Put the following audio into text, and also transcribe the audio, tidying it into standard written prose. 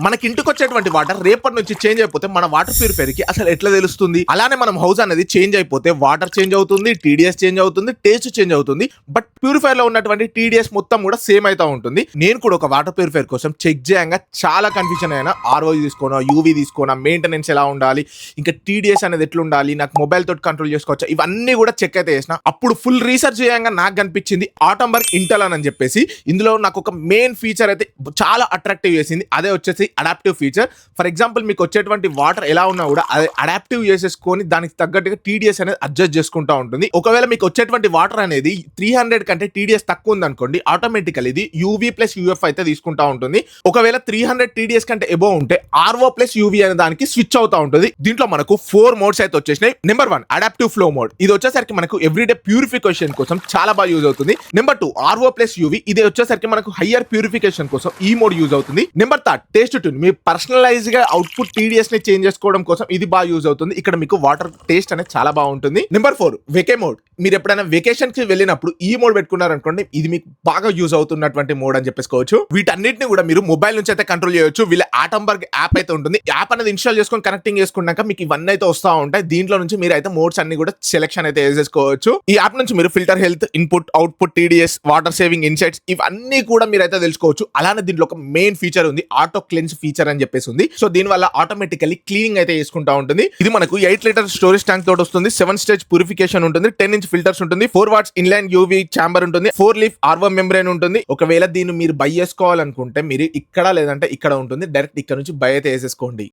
మనకి ఇంటికి వచ్చేటువంటి వాటర్ రేపటి నుంచి చేంజ్ అయిపోతే మన వాటర్ ప్యూరిఫైర్ కి అసలు ఎట్లా తెలుస్తుంది? అలానే మనం హౌస్ అనేది చేంజ్ అయిపోతే వాటర్ చేంజ్ అవుతుంది, టీడీఎస్ చేంజ్ అవుతుంది, టేస్ట్ చేంజ్ అవుతుంది. బట్ ప్యూరిఫైర్ లో ఉన్నటువంటి టీడీఎస్ మొత్తం కూడా సేమ్ అవుతా ఉంటుంది. నేను కూడా ఒక వాటర్ ప్యూరిఫైర్ కోసం చెక్ చేయంగా చాలా కన్ఫ్యూజన్ అయినా. ఆర్ఓ తీసుకోనా, యూవీ తీసుకోనా, మెయింటెనెన్స్ ఎలా ఉండాలి, ఇంకా టీడీఎస్ అనేది ఎట్లా ఉండాలి, నాకు మొబైల్ తోటి కంట్రోల్ చేసుకోవచ్చా, ఇవన్నీ కూడా చెక్ అయితే చేసిన. అప్పుడు ఫుల్ రీసెర్చ్ చేయంగా నాకు కనిపించింది ఆటోంబర్గ్ ఇంటెల్ అని చెప్పేసి. ఇందులో నాకు ఒక మెయిన్ ఫీచర్ అయితే చాలా అట్రాక్టివ్ చేసింది. అదే వచ్చేసి అడాప్టివ్ ఫీచర్. ఫర్ ఎగ్జాంపుల్ మీకు వచ్చేటువంటి వాటర్ ఎలా ఉన్నా కూడా అది అడాప్టివ్ చేసేసుకొని దానికి తగ్గట్టుగా టీడీఎస్ అనేది అడ్జస్ట్ చేసుకుంటా ఉంటుంది. ఒకవేళ మీకు వచ్చేటువంటి వాటర్ అనేది 300 కంటే టీడీఎస్ తక్కువ ఉంది అనుకోండి, ఆటోమేటికల్ ఇది యూవీ ప్లస్ యూఎఫ్ అయితే తీసుకుంటా ఉంటుంది. ఒకవేళ 300 టీడీఎస్ కంటే ఎబో ఉంటే ఆర్ఓ ప్లస్ యూవీ అనే దానికి స్విచ్ అవుతా ఉంటుంది. దీంట్లో మనకు 4 మోడ్స్ అయితే వచ్చేసినాయి. Number 1 adaptive flow mode. ఇది వచ్చేసరికి మనకు ఎవ్రీడే ప్యూరిఫికేషన్ కోసం చాలా బాగా యూజ్ అవుతుంది. Number 2 RO plus UV. ఇది వచ్చేసరికి మనకు హయ్యర్ ప్యూరిఫికేషన్ కోసం ఈ మోడ్ యూజ్ అవుతుంది. Number 3 taste tune. మీ పర్సనలైజ్ గా అవుట్పుట్ టీడీఎస్ ని చేంజ్ చేసుకోవడం కోసం ఇది బాగా యూజ్ అవుతుంది. ఇక్కడ మీకు వాటర్ టేస్ట్ అనేది చాలా బాగుంటుంది. Number 4 vacay mode. మీరు ఎప్పుడైనా వెకేషన్ కి వెళ్ళినప్పుడు ఈ మోడ్ పెట్టుకున్నారనుకోండి, ఇది మీకు బాగా యూజ్ అవుతున్నటువంటి మోడ్ అని చెప్పేసుకోవచ్చు. వీటన్నిటిని కూడా మీరు మొబైల్ నుంచి అయితే కంట్రోల్ చేయొచ్చు. వీళ్ళ ఆటోంబర్గ్ యాప్ అయితే ఉంటుంది. యాప్ అనేది ఇన్స్టాల్ చేసుకొని కనెక్టింగ్ చేసుకున్నాక మీకు ఇవన్నీ అయితే వస్తూ ఉంటాయి. దీంట్లో నుంచి మీరు అయితే మోడ్స్ అన్ని కూడా సెలెక్షన్ అయితే వేసేసుకోవచ్చు. ఈ యాప్ నుంచి మీరు filter health, input, output, TDS, water saving insights ఇవన్నీ కూడా మీరు అయితే తెలుసుకోవచ్చు. అలానే దీంట్లో ఒక మెయిన్ ఫీచర్ ఉంది, ఆటో క్లెన్స్ ఫీచర్ అని చెప్పేసి ఉంది. సో దీని వల్ల ఆటోమేటికల్లీ క్లీనింగ్ అయితే చేసుకుంటా ఉంటుంది. ఇది మనకు 8 లీటర్ స్టోరేజ్ ట్యాంక్ తోటి వస్తుంది. 7 స్టేజ్ ప్యూరిఫికేషన్ ఉంటుంది. 10 ఇంచ్ ఫిల్టర్స్ ఉంటుంది. 4 వాట్స్ ఇన్లైన్ యూవీ ఛాంబర్ ఉంటుంది. 4 లీఫ్ ఆర్వో మెంబ్రేన్ ఉంటుంది. ఒకవేళ దీన్ని మీరు బై చేసుకోవాలనుకుంటే మీరు ఇక్కడ లేదంటే ఇక్కడ ఉంటుంది. డైరెక్ట్ ఇక్కడ నుంచి బై అయితే వేసేసుకోండి.